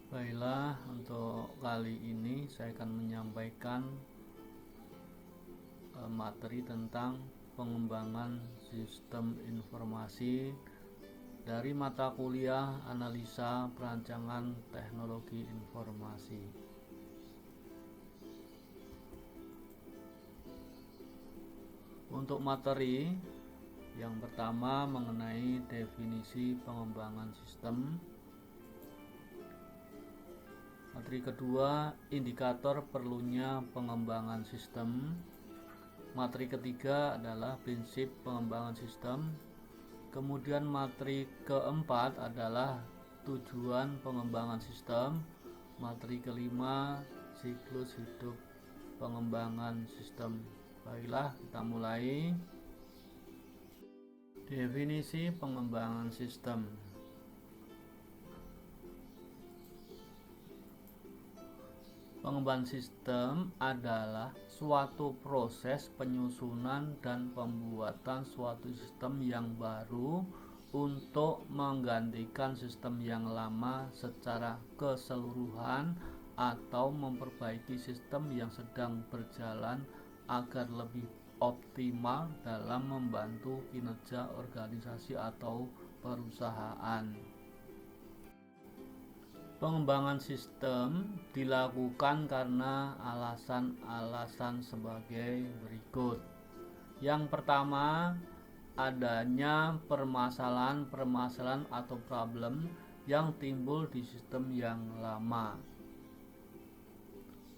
Baiklah, untuk kali ini saya akan menyampaikan materi tentang pengembangan sistem informasi dari mata kuliah Analisa Perancangan Teknologi Informasi. Untuk materi yang pertama mengenai definisi pengembangan sistem. Materi kedua, indikator perlunya pengembangan sistem. Materi ketiga adalah prinsip pengembangan sistem. Kemudian materi keempat adalah tujuan pengembangan sistem. Materi kelima, siklus hidup pengembangan sistem. Baiklah, kita mulai. Definisi pengembangan sistem. Pengembangan sistem adalah suatu proses penyusunan dan pembuatan suatu sistem yang baru untuk menggantikan sistem yang lama secara keseluruhan atau memperbaiki sistem yang sedang berjalan agar lebih optimal dalam membantu kinerja organisasi atau perusahaan. Pengembangan sistem dilakukan karena alasan-alasan sebagai berikut. Yang pertama, adanya permasalahan-permasalahan atau problem yang timbul di sistem yang lama.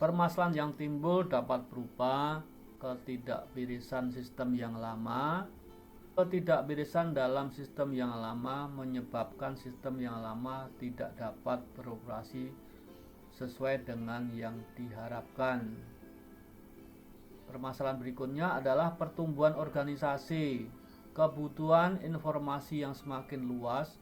Permasalahan yang timbul dapat berupa ketidakberisan sistem yang lama. Ketidakberisan dalam sistem yang lama menyebabkan sistem yang lama tidak dapat beroperasi sesuai dengan yang diharapkan. Permasalahan berikutnya adalah pertumbuhan organisasi, kebutuhan informasi yang semakin luas,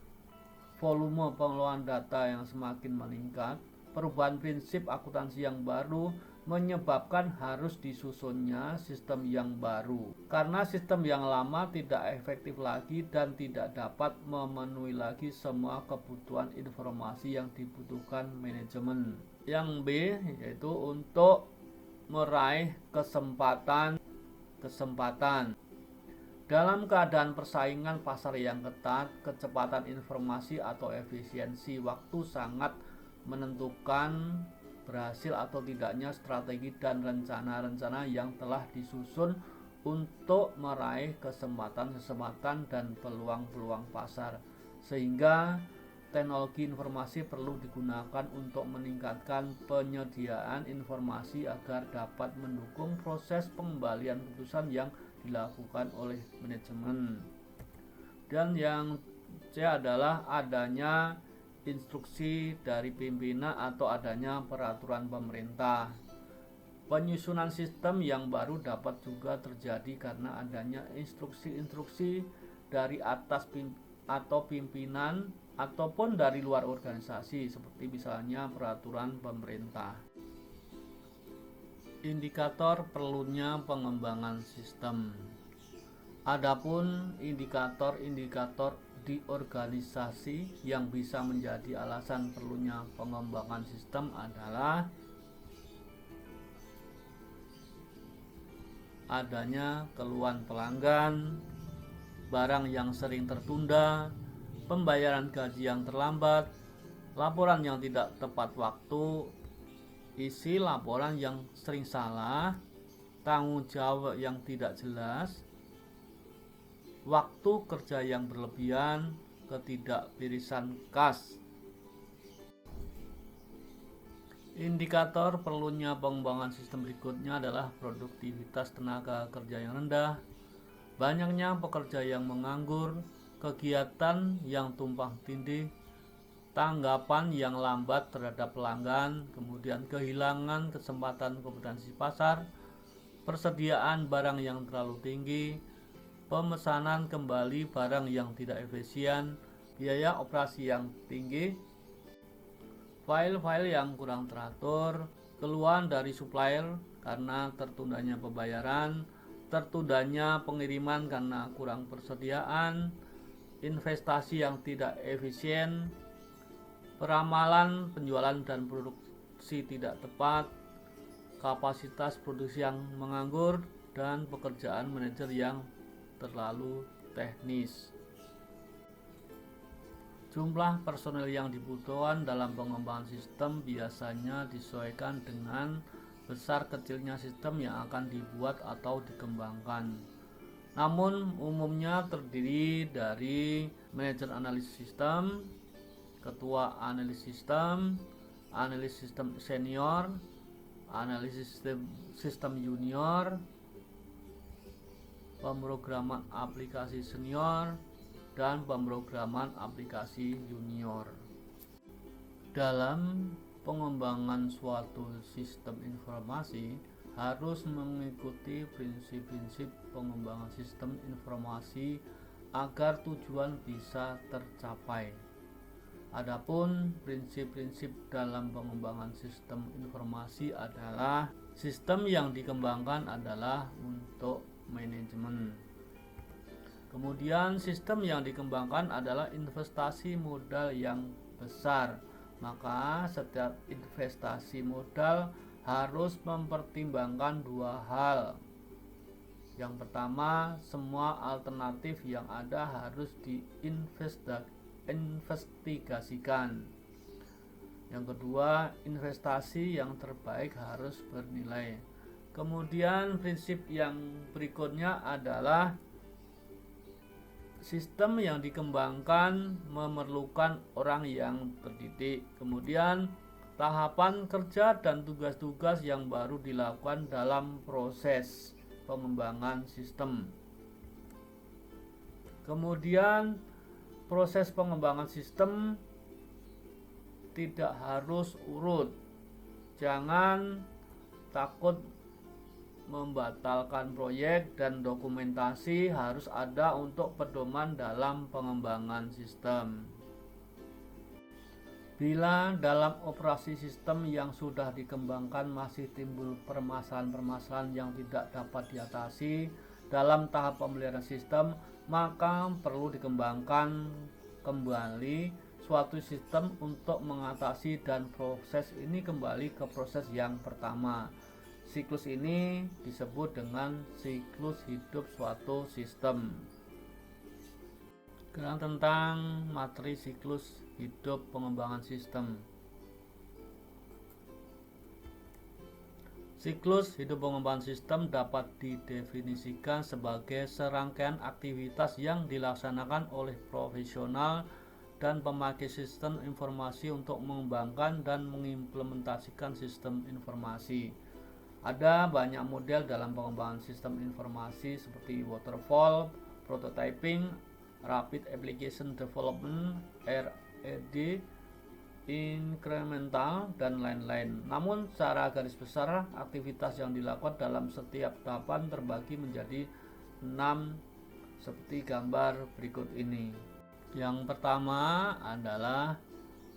volume pengelolaan data yang semakin meningkat, perubahan prinsip akuntansi yang baru menyebabkan harus disusunnya sistem yang baru. Karena sistem yang lama tidak efektif lagi dan tidak dapat memenuhi lagi semua kebutuhan informasi yang dibutuhkan manajemen. Yang B yaitu untuk meraih kesempatan. Dalam keadaan persaingan pasar yang ketat, kecepatan informasi atau efisiensi waktu sangat menentukan berhasil atau tidaknya strategi dan rencana-rencana yang telah disusun untuk meraih kesempatan-kesempatan dan peluang-peluang pasar. Sehingga teknologi informasi perlu digunakan untuk meningkatkan penyediaan informasi agar dapat mendukung proses pengembalian keputusan yang dilakukan oleh manajemen. Dan yang C adalah adanya instruksi dari pimpinan atau adanya peraturan pemerintah. Penyusunan sistem yang baru dapat juga terjadi karena adanya instruksi-instruksi dari atas atau pimpinan ataupun dari luar organisasi, seperti misalnya peraturan pemerintah. Indikator perlunya pengembangan sistem. Adapun indikator-indikator di organisasi yang bisa menjadi alasan perlunya pengembangan sistem adalah adanya keluhan pelanggan, barang yang sering tertunda, pembayaran gaji yang terlambat, laporan yang tidak tepat waktu, isi laporan yang sering salah, tanggung jawab yang tidak jelas, waktu kerja yang berlebihan, ketidakberisan kas. Indikator perlunya pengembangan sistem berikutnya adalah produktivitas tenaga kerja yang rendah, banyaknya pekerja yang menganggur, kegiatan yang tumpang tindih, tanggapan yang lambat terhadap pelanggan, kemudian kehilangan kesempatan kompetensi pasar, persediaan barang yang terlalu tinggi, pemesanan kembali barang yang tidak efisien, biaya operasi yang tinggi, file-file yang kurang teratur, keluhan dari supplier karena tertundanya pembayaran, tertundanya pengiriman karena kurang persediaan, investasi yang tidak efisien, Peramalan penjualan dan produksi tidak tepat, kapasitas produksi yang menganggur, dan pekerjaan manajer yang terlalu teknis. Jumlah personel yang dibutuhkan dalam pengembangan sistem biasanya disesuaikan dengan besar kecilnya sistem yang akan dibuat atau dikembangkan. Namun umumnya terdiri dari manajer analisis sistem, ketua analis sistem senior, analisis sistem junior, pemrograman aplikasi senior, dan pemrograman aplikasi junior. Dalam pengembangan suatu sistem informasi harus mengikuti prinsip-prinsip pengembangan sistem informasi agar tujuan bisa tercapai. Adapun prinsip-prinsip dalam pengembangan sistem informasi adalah sistem yang dikembangkan adalah untuk manajemen. Kemudian sistem yang dikembangkan adalah investasi modal yang besar. Maka setiap investasi modal harus mempertimbangkan dua hal. Yang pertama, semua alternatif yang ada harus diinvestigasikan. Yang kedua, investasi yang terbaik harus bernilai. Kemudian prinsip yang berikutnya adalah sistem yang dikembangkan memerlukan orang yang terdidik. Kemudian tahapan kerja dan tugas-tugas yang baru dilakukan dalam proses pengembangan sistem. Kemudian proses pengembangan sistem tidak harus urut. Jangan takut membatalkan proyek, dan dokumentasi harus ada untuk pedoman dalam pengembangan sistem. Bila dalam operasi sistem yang sudah dikembangkan masih timbul permasalahan-permasalahan yang tidak dapat diatasi dalam tahap pemeliharaan sistem, maka perlu dikembangkan kembali suatu sistem untuk mengatasi, dan proses ini kembali ke proses yang pertama. Siklus ini disebut dengan siklus hidup suatu sistem. Sekarang tentang materi siklus hidup pengembangan sistem. Siklus hidup pengembangan sistem dapat didefinisikan sebagai serangkaian aktivitas yang dilaksanakan oleh profesional dan pemakai sistem informasi untuk mengembangkan dan mengimplementasikan sistem informasi. Ada banyak model dalam pengembangan sistem informasi seperti waterfall, prototyping, rapid application development, RAD, incremental, dan lain-lain. Namun secara garis besar aktivitas yang dilakukan dalam setiap tahapan terbagi menjadi 6 seperti gambar berikut ini. Yang pertama adalah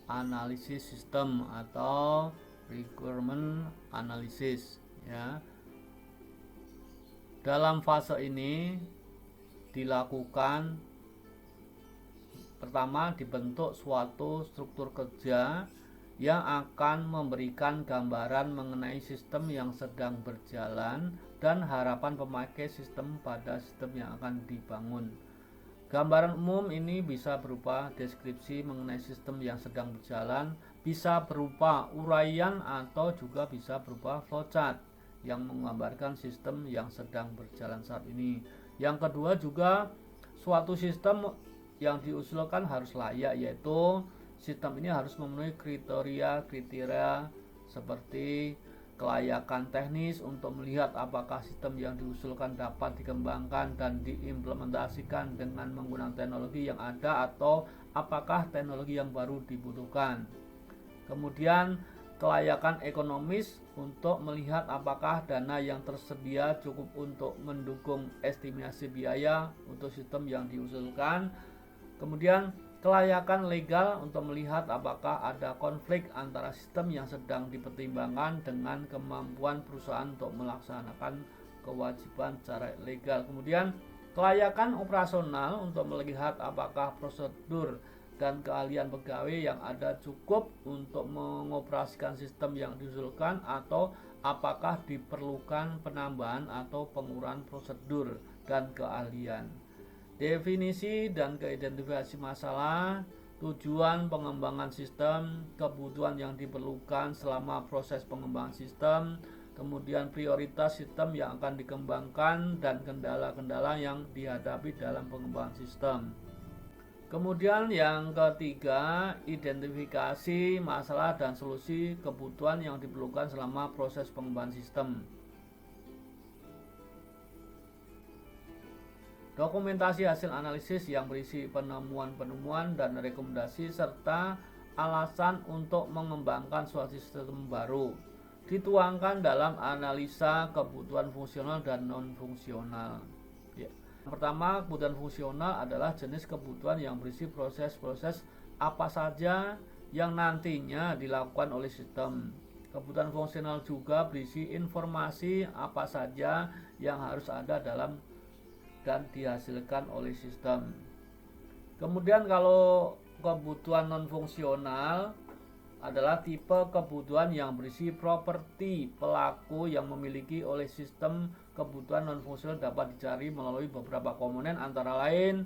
analisis sistem atau requirement analysis. Ya, dalam fase ini dilakukan pertama dibentuk suatu struktur kerja yang akan memberikan gambaran mengenai sistem yang sedang berjalan dan harapan pemakai sistem pada sistem yang akan dibangun. Gambaran umum ini bisa berupa deskripsi mengenai sistem yang sedang berjalan, bisa berupa uraian, atau juga bisa berupa flowchart yang menggambarkan sistem yang sedang berjalan saat ini. Yang kedua juga suatu sistem yang diusulkan harus layak, yaitu sistem ini harus memenuhi kriteria seperti kelayakan teknis untuk melihat apakah sistem yang diusulkan dapat dikembangkan dan diimplementasikan dengan menggunakan teknologi yang ada atau apakah teknologi yang baru dibutuhkan. Kemudian kelayakan ekonomis untuk melihat apakah dana yang tersedia cukup untuk mendukung estimasi biaya untuk sistem yang diusulkan. Kemudian kelayakan legal untuk melihat apakah ada konflik antara sistem yang sedang dipertimbangkan dengan kemampuan perusahaan untuk melaksanakan kewajiban secara legal. Kemudian kelayakan operasional untuk melihat apakah prosedur dan keahlian pegawai yang ada cukup untuk mengoperasikan sistem yang diusulkan, atau apakah diperlukan penambahan atau pengurangan prosedur dan keahlian. Definisi dan keidentifikasi masalah, tujuan pengembangan sistem, kebutuhan yang diperlukan selama proses pengembangan sistem, kemudian prioritas sistem yang akan dikembangkan dan kendala-kendala yang dihadapi dalam pengembangan sistem. Kemudian yang ketiga, identifikasi masalah dan solusi kebutuhan yang diperlukan selama proses pengembangan sistem. Dokumentasi hasil analisis yang berisi penemuan-penemuan dan rekomendasi serta alasan untuk mengembangkan suatu sistem baru dituangkan dalam analisa kebutuhan fungsional dan non-fungsional. Pertama, kebutuhan fungsional adalah jenis kebutuhan yang berisi proses-proses apa saja yang nantinya dilakukan oleh sistem. Kebutuhan fungsional juga berisi informasi apa saja yang harus ada dalam dan dihasilkan oleh sistem. Kemudian kalau kebutuhan non-fungsional adalah tipe kebutuhan yang berisi properti pelaku yang memiliki oleh sistem. Kebutuhan non-fungsional dapat dicari melalui beberapa komponen, antara lain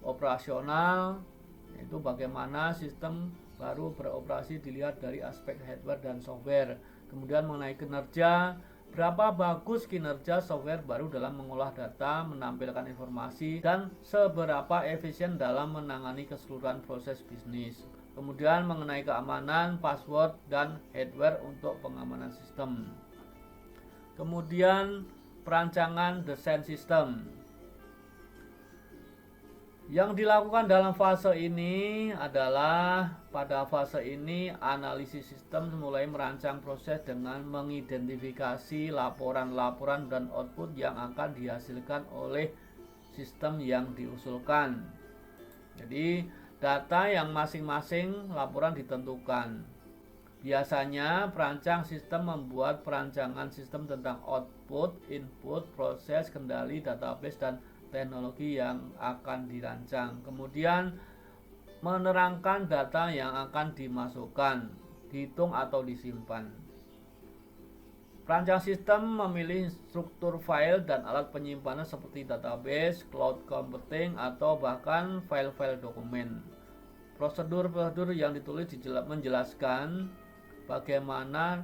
operasional, yaitu bagaimana sistem baru beroperasi dilihat dari aspek hardware dan software. Kemudian mengenai kinerja, berapa bagus kinerja software baru dalam mengolah data, menampilkan informasi, dan seberapa efisien dalam menangani keseluruhan proses bisnis. Kemudian mengenai keamanan, password, dan hardware untuk pengamanan sistem. Kemudian perancangan desain sistem. Yang dilakukan dalam fase ini adalah pada fase ini analisis sistem mulai merancang proses dengan mengidentifikasi laporan-laporan dan output yang akan dihasilkan oleh sistem yang diusulkan. Jadi data yang masing-masing laporan ditentukan. Biasanya perancang sistem membuat perancangan sistem tentang output, input, proses, kendali, database, dan teknologi yang akan dirancang. Kemudian menerangkan data yang akan dimasukkan, dihitung atau disimpan. Perancang sistem memilih struktur file dan alat penyimpanan seperti database, cloud computing, atau bahkan file-file dokumen. Prosedur-prosedur yang ditulis menjelaskan bagaimana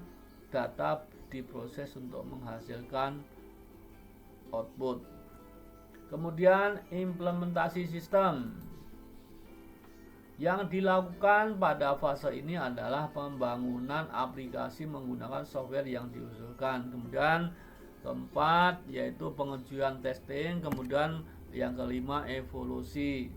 data diproses untuk menghasilkan output. Kemudian implementasi sistem. Yang dilakukan pada fase ini adalah pembangunan aplikasi menggunakan software yang diusulkan. Kemudian keempat yaitu pengujian testing. Kemudian yang kelima evolusi.